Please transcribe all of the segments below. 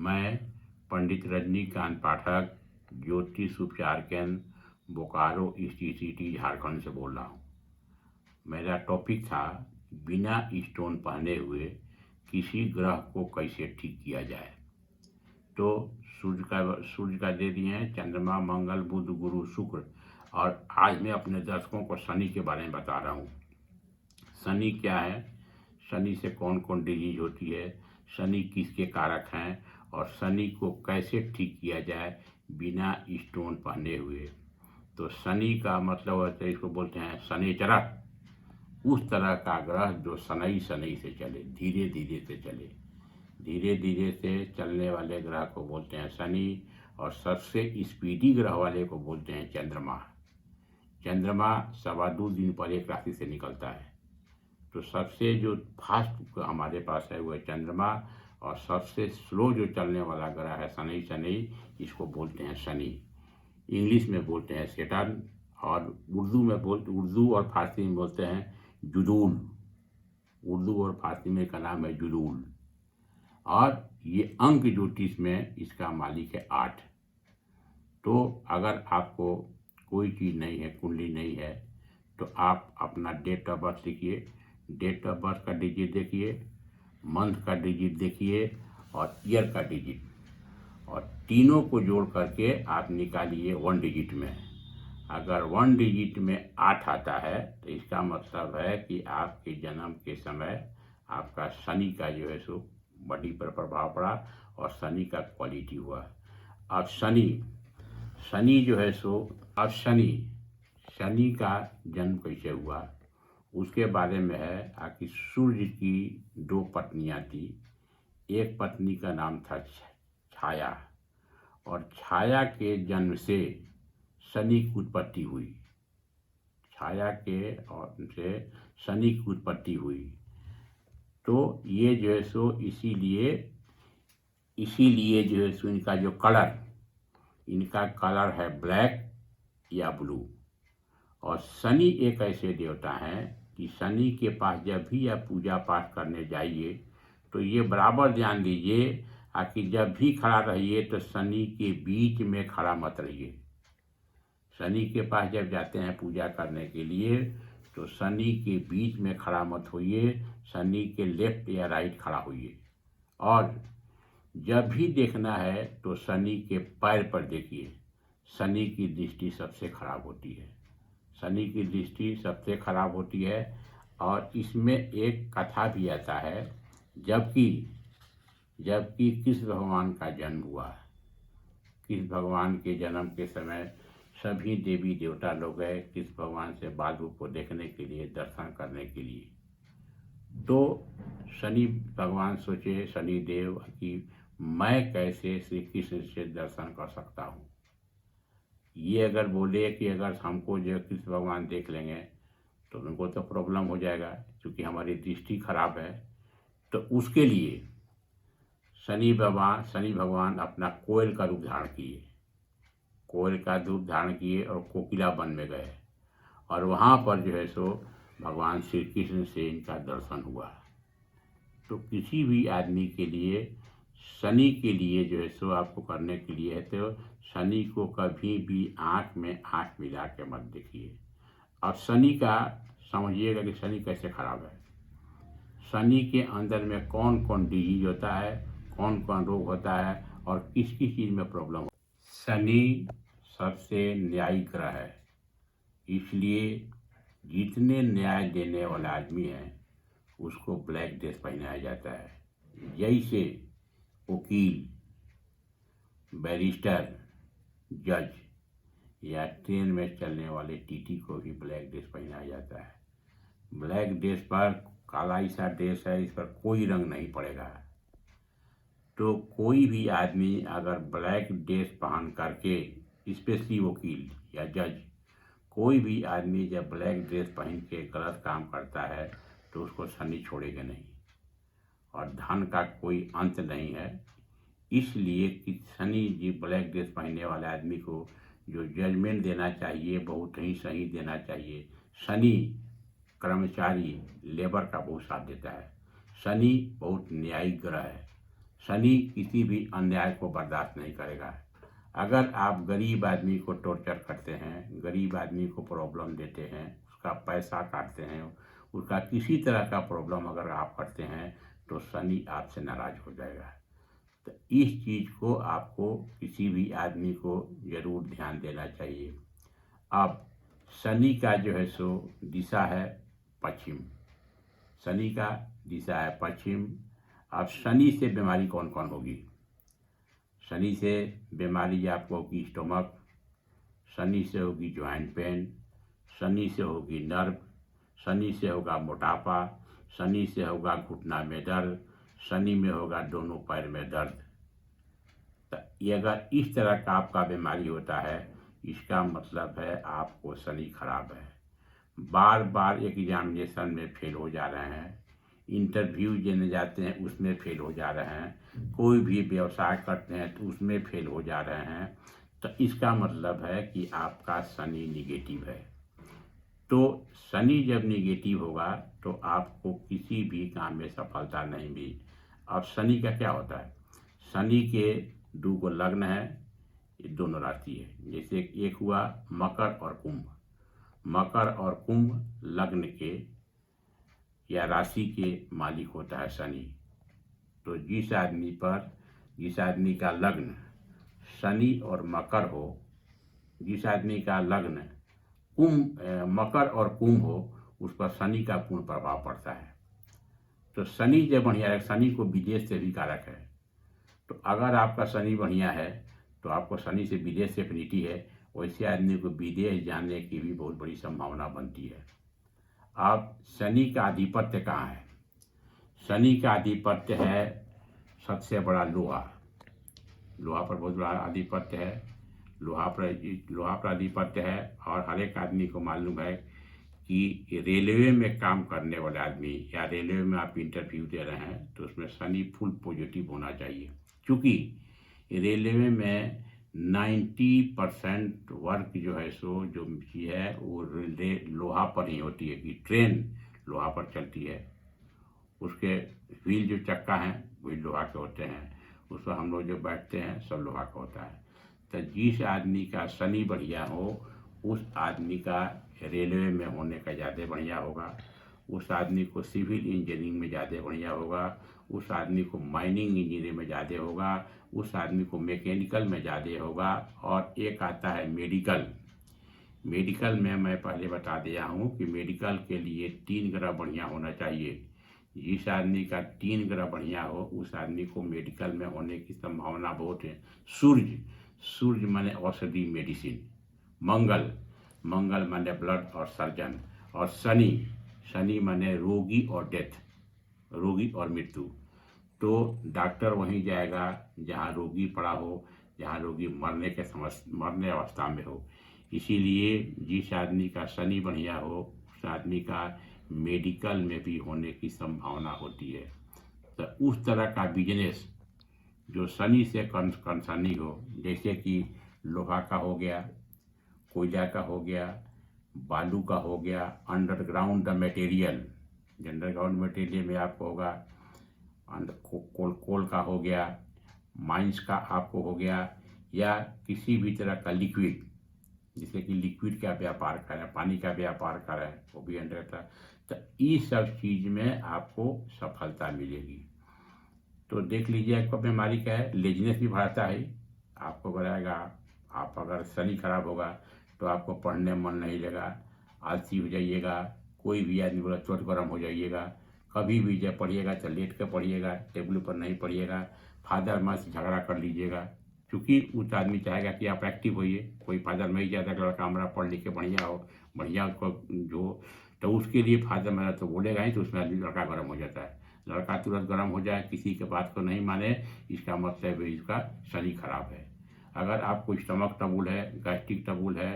मैं पंडित रजनीकांत पाठक, ज्योतिष उपचार केंद्र, बोकारो ईस्ट सिटी, झारखंड से बोल रहा हूँ। मेरा टॉपिक था बिना स्टोन पहने हुए किसी ग्रह को कैसे ठीक किया जाए। तो सूर्य का दे दिए हैं, चंद्रमा, मंगल, बुध, गुरु, शुक्र, और आज मैं अपने दर्शकों को शनि के बारे में बता रहा हूँ। शनि क्या है, शनि से कौन कौन डिजीज होती है, शनि किसके कारक हैं, और शनि को कैसे ठीक किया जाए बिना स्टोन पहने हुए। तो शनि का मतलब होता है, इसको बोलते हैं शनिचरक, उस तरह का ग्रह जो शनई शनई से चले, धीरे धीरे से चले, धीरे धीरे से चलने वाले ग्रह को बोलते हैं शनि। और सबसे स्पीडी ग्रह वाले को बोलते हैं चंद्रमा। चंद्रमा 2.25 दिन पर एक राशि से निकलता है। तो सबसे जो फास्ट हमारे पास है वो है चंद्रमा, और सबसे स्लो जो चलने वाला ग्रह है शनि शनि, इसको बोलते हैं शनि। इंग्लिश में बोलते हैं सेटर्न, और उर्दू और फारसी में बोलते हैं जुदूल। उर्दू और फारसी में का नाम है जुदूल। और ये अंक ज्योतिष में इसका मालिक है 8। तो अगर आपको कोई चीज़ नहीं है, कुंडली नहीं है, तो आप अपना डेट ऑफ बर्थ लिखिए, डेट ऑफ बर्थ का डिजिट देखिए, मंथ का डिजिट देखिए, और ईयर का डिजिट, और तीनों को जोड़ करके आप निकालिए 1 डिजिट में। अगर 1 डिजिट में 8 आता है तो इसका मतलब है कि आपके जन्म के समय आपका शनि का जो है सो बॉडी पर प्रभाव पड़ा, और शनि का क्वालिटी हुआ। अब शनि जो है सो, अब शनि का जन्म कैसे हुआ उसके बारे में है कि सूर्य की 2 पत्नियां थी। एक पत्नी का नाम था छाया, और छाया के जन्म से शनि की उत्पत्ति हुई। छाया के और से शनि की उत्पत्ति हुई। तो ये जो है सो इसीलिए जो है सो इनका कलर है ब्लैक या ब्लू। और शनि एक ऐसे देवता हैं कि शनि के पास जब भी आप पूजा पाठ करने जाइए तो ये बराबर ध्यान दीजिए कि जब भी खड़ा रहिए तो शनि के बीच में खड़ा मत रहिए। शनि के पास जब जाते हैं पूजा करने के लिए तो शनि के बीच में खड़ा मत होइए, शनि के लेफ्ट या राइट खड़ा होइए। और जब भी देखना है तो शनि के पैर पर देखिए। शनि की दृष्टि सबसे खराब होती है, शनि की दृष्टि सबसे खराब होती है। और इसमें एक कथा भी आता है, जबकि कृष्ण भगवान का जन्म हुआ। कृष्ण भगवान के जन्म के समय सभी देवी देवता लोग गए कृष्ण भगवान से बाल रूप को देखने के लिए, दर्शन करने के लिए। तो शनि भगवान सोचे, शनि देव, कि मैं कैसे श्री कृष्ण से दर्शन कर सकता हूँ। ये अगर बोले कि अगर हमको जो कृष्ण भगवान देख लेंगे तो उनको तो प्रॉब्लम हो जाएगा, क्योंकि हमारी दृष्टि खराब है। तो उसके लिए शनि भगवान अपना कोयल का रूप धारण किए, कोयल का रूप धारण किए और कोकिला वन में गए, और वहाँ पर जो है सो भगवान श्री कृष्ण से इनका दर्शन हुआ। तो किसी भी आदमी के लिए शनि के लिए जो है सो आपको करने के लिए है तो शनि को कभी भी आँख में आँख मिला के मत देखिए। और शनि का समझिएगा कि शनि कैसे खराब है। शनि के अंदर में कौन कौन डिजीज होता है, कौन कौन रोग होता है, और किस किस चीज़ में प्रॉब्लम हो। शनि सबसे न्यायिक ग्रह है, इसलिए जितने न्याय देने वाला आदमी है उसको ब्लैक ड्रेस पहनाया जाता है। जैसे वकील, बैरिस्टर, जज, या ट्रेन में चलने वाले टीटी को भी ब्लैक ड्रेस पहनाया जाता है। ब्लैक ड्रेस पर काला सा ड्रेस है, इस पर कोई रंग नहीं पड़ेगा। तो कोई भी आदमी अगर ब्लैक ड्रेस पहन करके, स्पेशली वकील या जज, कोई भी आदमी जब ब्लैक ड्रेस पहन के गलत काम करता है तो उसको शनि छोड़ेगा नहीं, और धन का कोई अंत नहीं है। इसलिए कि शनि जी ब्लैक ड्रेस पहनने वाले आदमी को जो जजमेंट देना चाहिए बहुत ही सही देना चाहिए। शनि कर्मचारी लेबर का बहुत साथ देता है। शनि बहुत न्यायिक ग्रह है। शनि किसी भी अन्याय को बर्दाश्त नहीं करेगा। अगर आप गरीब आदमी को टॉर्चर करते हैं, गरीब आदमी को प्रॉब्लम देते हैं, उसका पैसा काटते हैं, उसका किसी तरह का प्रॉब्लम अगर आप करते हैं तो शनि आपसे नाराज हो जाएगा। तो इस चीज़ को आपको किसी भी आदमी को ज़रूर ध्यान देना चाहिए। अब शनि का जो है सो दिशा है पश्चिम, शनि का दिशा है पश्चिम। अब शनि से बीमारी कौन कौन होगी? शनि से बीमारी आपको होगी स्टोमक, शनि से होगी जॉइंट पेन, शनि से होगी नर्व, शनि से होगा मोटापा, शनि से होगा घुटना में दर्द, शनि में होगा दोनों पैर में दर्द। तो ये अगर इस तरह का आपका बीमारी होता है, इसका मतलब है आपको शनि खराब है। बार बार एग्जामिनेशन में फेल हो जा रहे हैं, इंटरव्यू देने जाते हैं उसमें फेल हो जा रहे हैं, कोई भी व्यवसाय करते हैं तो उसमें फेल हो जा रहे हैं, तो इसका मतलब है कि आपका शनि निगेटिव है। तो शनि जब निगेटिव होगा तो आपको किसी भी काम में सफलता नहीं मिली। अब शनि का क्या होता है? शनि के दो को लग्न है, ये दोनों राशि है। जैसे एक हुआ मकर और कुंभ, मकर और कुंभ लग्न के या राशि के मालिक होता है शनि। तो जिस आदमी का लग्न शनि और मकर हो, जिस आदमी का लग्न मकर और कुंभ हो, उस पर शनि का पूर्ण प्रभाव पड़ता है। तो शनि जब बढ़िया है, शनि को विदेश से भी कारक है। तो अगर आपका शनि बढ़िया है तो आपको शनि से विदेश से एफिनिटी है, वैसे आदमी को विदेश जाने की भी बहुत बड़ी संभावना बनती है। अब शनि का आधिपत्य कहाँ है? शनि का आधिपत्य है सबसे बड़ा लोहा, लोहा पर बहुत बड़ा आधिपत्य है, लोहा पर आधिपत्य है। और हर एक आदमी को मालूम है कि रेलवे में काम करने वाले आदमी या रेलवे में आप इंटरव्यू दे रहे हैं तो उसमें शनि फुल पॉजिटिव होना चाहिए, क्योंकि रेलवे में 90% वर्क जो है सो जो चीज़ है वो लोहा पर ही होती है। कि ट्रेन लोहा पर चलती है, उसके व्हील जो चक्का हैं वही लोहा के होते हैं, उस पर हम लोग जो बैठते हैं सब लोहा का होता है। तो जिस आदमी का शनि बढ़िया हो उस आदमी का रेलवे में होने का ज़्यादा बढ़िया होगा, उस आदमी को सिविल इंजीनियरिंग में ज़्यादा बढ़िया होगा, उस आदमी को माइनिंग इंजीनियरिंग में ज़्यादा होगा, उस आदमी को मैकेनिकल में ज़्यादा होगा। और एक आता है मेडिकल, मेडिकल में मैं पहले बता दिया हूँ कि मेडिकल के लिए 3 ग्रह बढ़िया होना चाहिए। जिस आदमी का 3 ग्रह बढ़िया हो उस आदमी को मेडिकल में होने की संभावना बहुत है। सूर्य माने औषधि मेडिसिन, मंगल माने ब्लड और सर्जन, और शनि माने रोगी और डेथ, रोगी और मृत्यु। तो डॉक्टर वहीं जाएगा जहाँ रोगी पड़ा हो, जहाँ रोगी मरने अवस्था में हो। इसीलिए जिस आदमी का शनि बढ़िया हो उस आदमी का मेडिकल में भी होने की संभावना होती है। तो उस तरह का बिजनेस जो शनि से कंसर्निंग हो, जैसे कि लोहा का हो गया, कोयला का हो गया, बालू का हो गया, अंडरग्राउंड मटेरियल में आपको होगा, कोल का हो गया, माइंस का आपको हो गया, या किसी भी तरह का लिक्विड, जैसे कि लिक्विड का व्यापार करें, पानी का व्यापार करें, वो भी अंडर था। तो इस सब चीज़ में आपको सफलता मिलेगी। तो देख लीजिए आपको बीमारी क्या है, लेजीनेस भी बढ़ाता है, आपको बढ़ाएगा। आप अगर शनि खराब होगा तो आपको पढ़ने में मन नहीं लगा, आलसी हो जाइएगा, कोई भी आदमी बोला तुरंत गर्म हो जाइएगा, कभी भी जब पढ़िएगा तो लेट कर पढ़िएगा, टेबल पर नहीं पढ़िएगा, फादर माँ से झगड़ा कर लीजिएगा, क्योंकि उस आदमी चाहेगा कि आप एक्टिव होइए। कोई फादर नहीं चाहता कि लड़का हमारा पढ़ लिख के बढ़िया हो, बढ़िया उसको जो, तो उसके लिए फादर मेरा तो बोलेगा ही, तो उसमें आदमी लड़का गर्म हो जाता है। लड़का तुरंत गर्म हो जाए, किसी के बात को नहीं माने, इसका मतलब है इसका शनि खराब है। अगर आपको स्टमक ट्रबुल है, गैस्ट्रिक ट्रबुल है,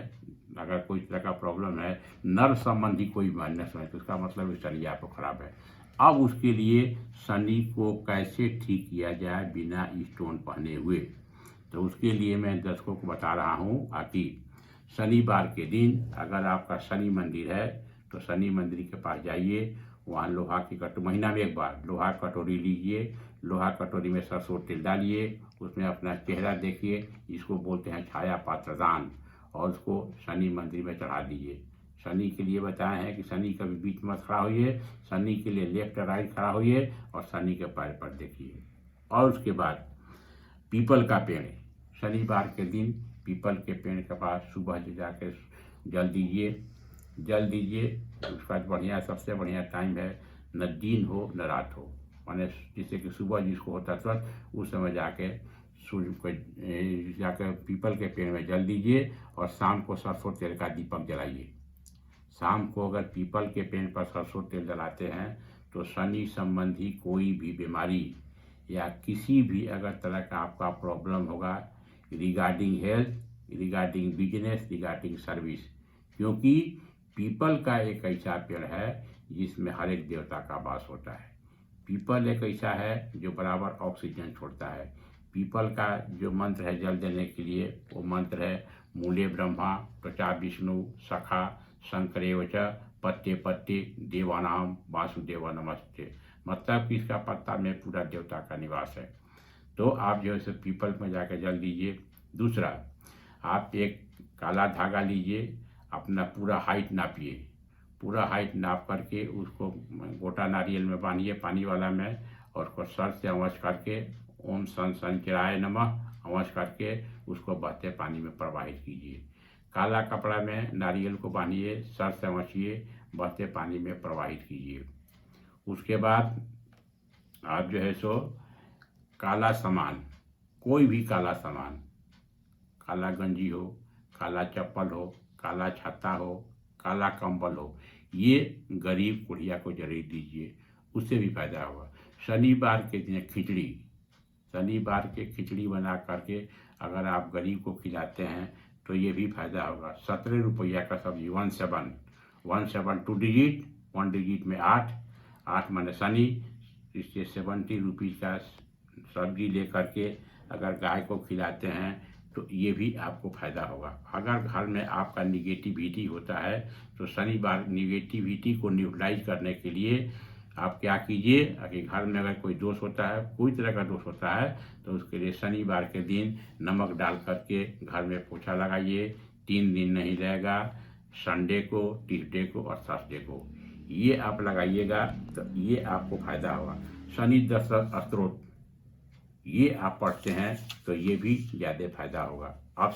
अगर कोई तरह का प्रॉब्लम है, नर्व संबंधी कोई माइनस है, तो उसका मतलब शनि आपको खराब है। अब उसके लिए शनि को कैसे ठीक किया जाए बिना स्टोन पहने हुए, तो उसके लिए मैं दर्शकों को बता रहा हूँ कि शनिवार के दिन अगर आपका शनि मंदिर है तो शनि मंदिर के पास जाइए, वहाँ लोहा की महीना में एक बार लोहा की कटोरी लीजिए, लोहा कटोरी में सरसों तेल डालिए, उसमें अपना चेहरा देखिए, जिसको बोलते हैं छाया पात्रदान, और उसको शनि मंदिर में चढ़ा दीजिए। शनि के लिए बताए हैं कि शनि कभी बीच में खड़ा होइए, शनि के लिए लेफ्ट राइट खड़ा होइए और शनि के पैर पर देखिए। और उसके बाद पीपल का पेड़, शनिवार के दिन पीपल के पेड़ के पास सुबह जाके जल दीजिए। उसके बाद बढ़िया, सबसे बढ़िया टाइम है, न दिन हो न रात हो, माने जिससे कि सुबह जिसको होता है तुरंत उस समय जाके सूर्य को जाकर पीपल के पेड़ में जल दीजिए। और शाम को सरसों तेल का दीपक जलाइए। शाम को अगर पीपल के पेड़ पर सरसों तेल जलाते हैं तो शनि संबंधी कोई भी बीमारी या किसी भी अगर तरह का आपका प्रॉब्लम होगा, regarding health, regarding business, regarding service, क्योंकि पीपल का एक ऐसा पेड़ है जिसमें हर एक देवता का वास होता है। पीपल एक ऐसा है जो बराबर ऑक्सीजन छोड़ता है। पीपल का जो मंत्र है जल देने के लिए, वो मंत्र है मूले ब्रह्मा त्वचा विष्णु सखा शंकरेव च पत्ते पत्ते देवानाम वासुदेव नमस्ते। मतलब कि इसका पत्ता में पूरा देवता का निवास है। तो आप जो है पीपल में जाकर जल दीजिए। दूसरा, आप एक काला धागा लीजिए, अपना पूरा हाइट नापिए, पूरा हाइट नाप करके उसको गोटा नारियल में बांधिए पानी वाला में, और उसको सर से अवश करके ओम सन संचराय नमः अवश करके उसको बहते पानी में प्रवाहित कीजिए। काला कपड़ा में नारियल को बांधिए, सर से अवशिए, बहते पानी में प्रवाहित कीजिए। उसके बाद आप जो है सो काला सामान, कोई भी काला सामान, काला गंजी हो, काला चप्पल हो, काला छत्ता हो, काला कंबल हो, ये गरीब कुड़िया को जरूर दीजिए, उससे भी फायदा होगा। शनिवार के दिन खिचड़ी, शनिवार के खिचड़ी बना करके अगर आप गरीब को खिलाते हैं तो ये भी फायदा होगा। 17 रुपया का सब्जी, 17 2 डिजिट, 1 डिजिट में 8 माने शनि, इससे 70 रुपीज़ का सब्जी लेकर के अगर गाय को खिलाते हैं तो ये भी आपको फायदा होगा। अगर घर में आपका निगेटिविटी होता है तो शनिवार निगेटिविटी को न्यूट्रलाइज करने के लिए आप क्या कीजिए, अगर घर में अगर कोई दोष होता है, कोई तरह का दोष होता है, तो उसके लिए शनिवार के दिन नमक डाल करके घर में पोछा लगाइए। 3 दिन नहीं रहेगा, संडे को, ट्यूसडे को और थर्सडे को ये आप लगाइएगा तो ये आपको फायदा होगा। शनि दशरथ स्तोत्र ये आप पढ़ते हैं तो ये भी ज़्यादा फायदा होगा। अब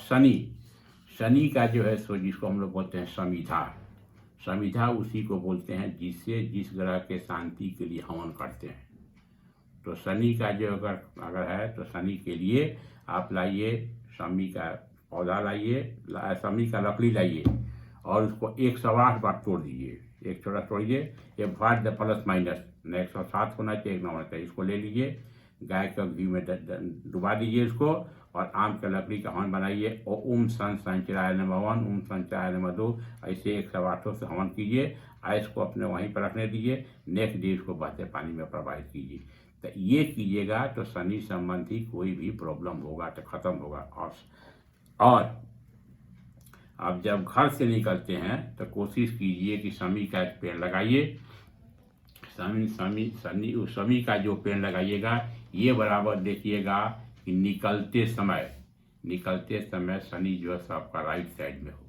शनि का जो है सो जिसको हम लोग बोलते हैं समिधा उसी को बोलते हैं जिससे जिस ग्रह के शांति के लिए हवन करते हैं। तो शनि का जो अगर है तो शनि के लिए आप लाइए शमी का पौधा, लाइए शमी का लकड़ी लाइए और उसको 108 बार तोड़ दीजिए। एक छोटा तोड़िए, ये भाट द प्लस माइनस न 107 होना चाहिए, 1 होना चाहिए। इसको ले लीजिए, गाय का घी में डुबा दीजिए इसको, और आम के लकड़ी का हवन बनाइए। और ओम सन संचराय नमः 1, ओम संचराय नमः 2, ऐसे 108 से हवन कीजिए। आइस को अपने वहीं पर रखने दीजिए, नेक्स्ट डे इसको बहते पानी में प्रवाहित कीजिए। तो ये कीजिएगा तो शनि संबंधी कोई भी प्रॉब्लम होगा तो खत्म होगा। और आप जब घर से निकलते हैं तो कोशिश कीजिए कि शमी का एक पेड़ लगाइए। शमी का जो पेड़ लगाइएगा ये बराबर देखिएगा कि निकलते समय शनि जो है आपका राइट साइड में हो।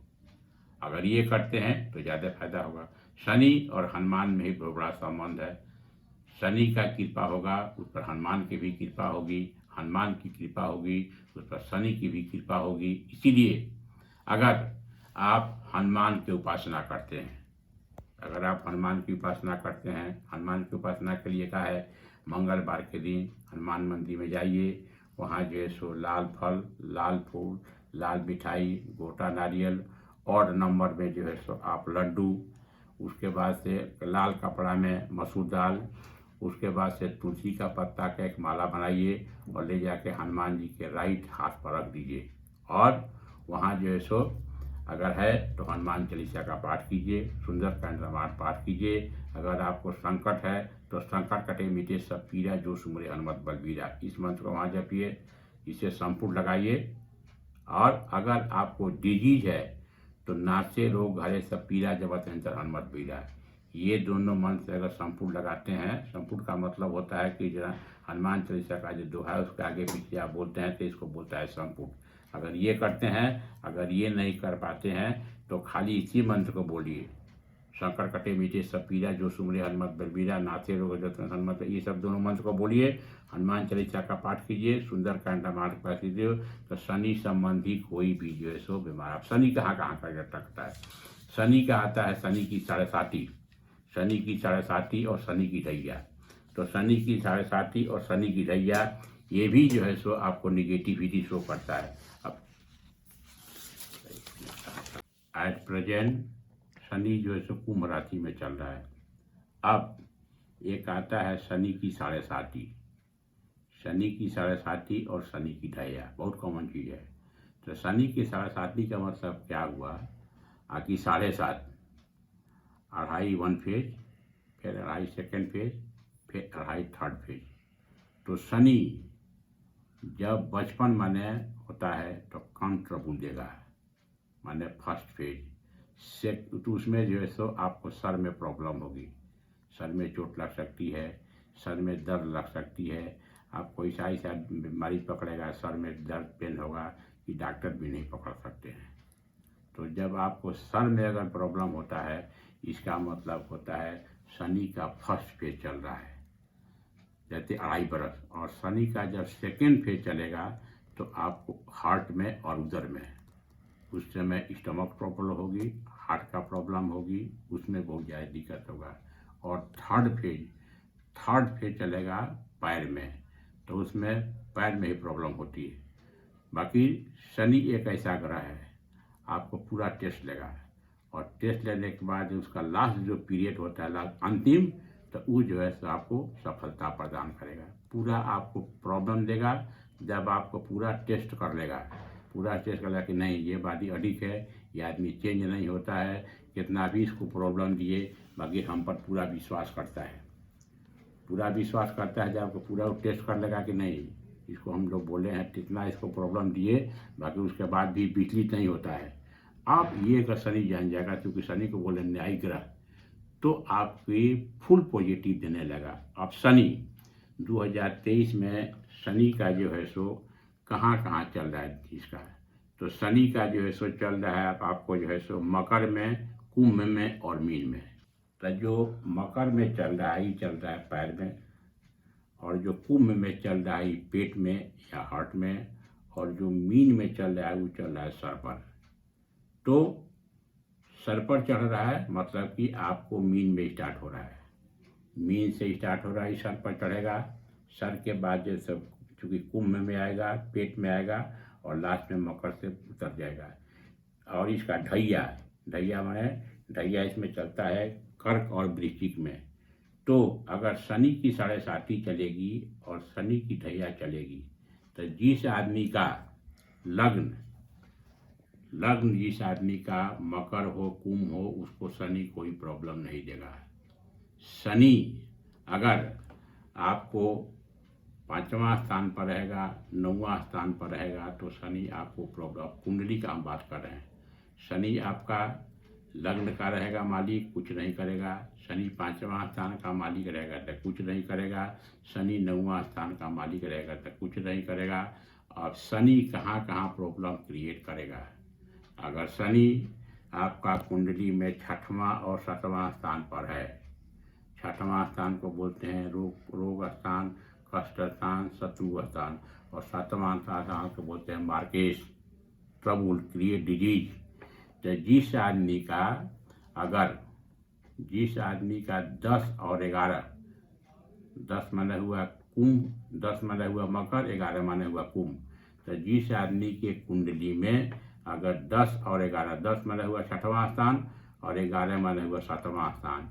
अगर ये करते हैं तो ज़्यादा फायदा होगा। शनि और हनुमान में ही बहुत बड़ा संबंध है। शनि का कृपा होगा उस पर हनुमान की भी कृपा होगी, हनुमान की कृपा होगी उस पर शनि की भी कृपा होगी। इसीलिए अगर आप हनुमान की उपासना करते हैं, हनुमान की उपासना के लिए क्या है, मंगलवार के दिन हनुमान मंदिर में जाइए। वहाँ जो है सो लाल फल, लाल फूल, लाल मिठाई, गोटा नारियल, ऑड नंबर में जो है सो आप लड्डू, उसके बाद से लाल कपड़ा में मसूर दाल, उसके बाद से तुलसी का पत्ता का एक माला बनाइए और ले जाके हनुमान जी के राइट हाथ पर रख दीजिए। और वहाँ जो है सो अगर है तो हनुमान चालीसा का पाठ कीजिए, सुंदरकांड रामायण पाठ कीजिए। अगर आपको संकट है तो संकट कटे मिटे सब पीरा, जो सुमरे हनुमत बलबीरा, इस मंत्र को वहाँ जपिए, इसे संपूर्ण लगाइए। और अगर आपको डिजीज है तो नाचे रोग हरे सब पीरा, जबत अंतर हनुमत बीरा, ये दोनों मंत्र अगर संपुट लगाते हैं, संपुट का मतलब होता है कि जरा हनुमान चालीसा का जो दोहा है उसके आगे पीछे आप बोलते हैं तो इसको बोलता है संपुट। अगर ये करते हैं, अगर ये नहीं कर पाते हैं तो खाली इसी मंत्र को बोलिए, शंकर कटे मीठे सब पीरा जो सुमरे हनुमत बलबीरा नाथे रोग जतन हनुमत, ये सब दोनों मंत्र को बोलिए, हनुमान चालीसा का पाठ कीजिए, सुंदर कांड मार्ग पाठ कीजिए, तो शनि संबंधी कोई भी जो है सो बीमार। अब शनि कहाँ कहाँ का रखता है, शनि का आता है शनि की 7.5, शनि की 7.5 और शनि की ढैया। तो शनि की 7.5 और शनि की ढैया ये भी जो है सो आपको निगेटिविटी शो करता है। अब एट प्रेजेंट शनि जो है सो कुंभ राशि में चल रहा है। अब एक आता है शनि की 7.5, शनि की 7.5 और शनि की ढैया, बहुत कॉमन चीज़ है। तो शनि की 7.5 का मतलब क्या हुआ, आकि 7.5, 2.5 1 फेज, फिर 2.5 सेकेंड फेज, फिर 2.5 थर्ड फेज। तो शनि जब बचपन माने होता है तो कम ट्रबल देगा, माने फर्स्ट फेज से, तो उसमें जो है सो आपको सर में प्रॉब्लम होगी, सर में चोट लग सकती है, सर में दर्द लग सकती है, आपको ऐसा बीमारी पकड़ेगा, सर में दर्द पेन होगा कि डॉक्टर भी नहीं पकड़ सकते हैं। तो जब आपको सर में अगर प्रॉब्लम होता है, इसका मतलब होता है शनि का फर्स्ट फेज चल रहा है, जैसे 2.5 बरस। और शनि का जब सेकेंड फेज चलेगा तो आपको हार्ट में और उधर में उस समय स्टमक प्रॉब्लम होगी, हार्ट का प्रॉब्लम होगी, उसमें बहुत ज़्यादा दिक्कत होगा। और थर्ड फेज चलेगा पैर में, तो उसमें पैर में ही प्रॉब्लम होती है। बाकी शनि एक ऐसा ग्रह है, आपको पूरा टेस्ट लेगा, और टेस्ट लेने के बाद उसका लास्ट जो पीरियड होता है, लास्ट अंतिम, तो वो जो है सो आपको सफलता प्रदान करेगा। पूरा आपको प्रॉब्लम देगा जब आपको पूरा टेस्ट कर लेगा, पूरा टेस्ट कर लेगा कि नहीं ये बॉडी अडिक है, ये आदमी चेंज नहीं होता है, कितना भी इसको प्रॉब्लम दिए बाकी हम पर पूरा विश्वास करता है, पूरा विश्वास करता है। जब आपको पूरा टेस्ट कर लेगा कि नहीं इसको हम लोग बोले हैं कितना इसको प्रॉब्लम दिए, बाकी उसके बाद भी विचलित नहीं होता है, आप ये अगर शनि जान जाएगा, क्योंकि शनि को बोले न्यायिक ग्रह, तो आपकी फुल पॉजिटिव देने लगा। अब शनि 2023 में शनि का जो है सो कहाँ कहाँ चल रहा है इसका, तो शनि का जो है सो चल रहा है आपको जो है सो मकर में, कुंभ में और मीन में। तो जो मकर में चल रहा है ये चल रहा है पैर में, और जो कुंभ में चल रहा है पेट में या हार्ट में, और जो मीन में चल रहा है वो चल रहा है सर पर। तो सर पर चढ़ रहा है मतलब कि आपको मीन में स्टार्ट हो रहा है, मीन से स्टार्ट हो रहा है, सर पर चढ़ेगा, सर के बाद जो सब चूँकि कुंभ में आएगा, पेट में आएगा, और लास्ट में मकर से उतर जाएगा। और इसका ढैया माने ढैया इसमें चलता है कर्क और वृश्चिक में। तो अगर शनि की 7.5 चलेगी और शनि की ढैया चलेगी, तो जिस आदमी का लग्न जिस आदमी का मकर हो, कुंभ हो, उसको शनि कोई प्रॉब्लम नहीं देगा। शनि अगर आपको 5वां स्थान पर रहेगा, 9वां स्थान पर रहेगा, तो शनि आपको प्रॉब्लम, कुंडली का हम बात कर रहे हैं, शनि आपका लग्न का रहेगा मालिक, कुछ नहीं करेगा। शनि 5वां स्थान का मालिक रहेगा तो कुछ नहीं करेगा। शनि 9वां स्थान का मालिक रहेगा तो कुछ नहीं करेगा। अब शनि कहाँ कहाँ प्रॉब्लम क्रिएट करेगा, अगर शनि आपका कुंडली में 6वां और 7वां स्थान पर है, 6वां स्थान को बोलते हैं रोग स्थान, कष्ट स्थान, शत्रु स्थान, और 7वां स्थान को बोलते हैं मार्केश, ट्रबल, क्रिएट डिजीज। तो जिस आदमी का 10 और 11, 10 माने हुआ कुंभ, 10 माने हुआ मकर, 11 माने हुआ कुंभ, तो जिस आदमी के कुंडली में अगर 10 और 11, 10 माने हुआ 6वां स्थान और 11 माने हुआ 7वां स्थान,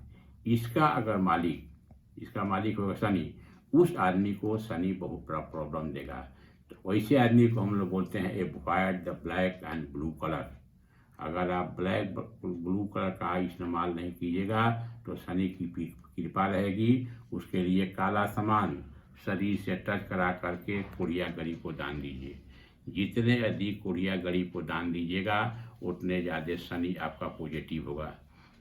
इसका अगर मालिक होगा शनि, उस आदमी को शनि बहुत बड़ा प्रॉब्लम देगा। तो वैसे आदमी को हम लोग बोलते हैं avoid the black and blue colour. अगर आप ब्लैक ब्लू कलर का इस्तेमाल नहीं कीजिएगा तो शनि की कृपा रहेगी। उसके लिए काला सामान शरीर से टच करा करके कोढ़िया गरीब को दान दीजिए। जितने अधिक कोढ़िया गरीब को दान दीजिएगा उतने ज़्यादा शनि आपका पॉजिटिव होगा।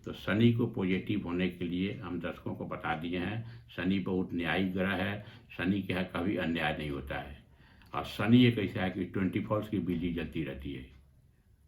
तो शनि को पॉजिटिव होने के लिए हम दर्शकों को बता दिए हैं, शनि बहुत न्यायिक ग्रह है, शनि के यहाँ कभी अन्याय नहीं होता है। और शनि एक ऐसा है कि 24 की बिजली जलती रहती है,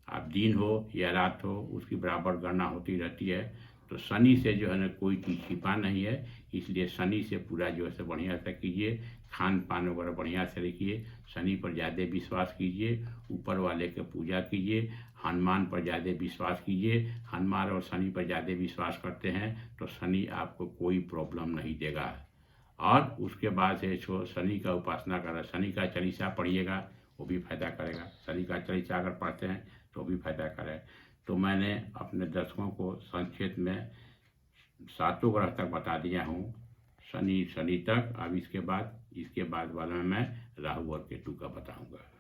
अब दिन हो या रात हो उसकी बराबर गणना होती रहती है। तो शनि से जो है ना कोई चीज़ छिपा नहीं है, इसलिए शनि से पूरा जो है बढ़िया से कीजिए, खान पान वगैरह बढ़िया से रखिए, शनि पर ज़्यादा विश्वास कीजिए, ऊपर वाले की पूजा कीजिए, हनुमान पर ज़्यादा विश्वास कीजिए। हनुमान और शनि पर ज़्यादा विश्वास करते हैं तो शनि आपको कोई प्रॉब्लम नहीं देगा। और उसके बाद से शनि का उपासना करें, शनि का चालीसा पढ़िएगा, वो भी फायदा करेगा। शनि का चालीसा अगर पढ़ते हैं तो भी फायदा करे। तो मैंने अपने दर्शकों को संक्षेप में 7 ग्रह तक बता दिया हूँ, शनि तक। अब इसके बाद वाले में मैं राहु और केतु का बताऊँगा।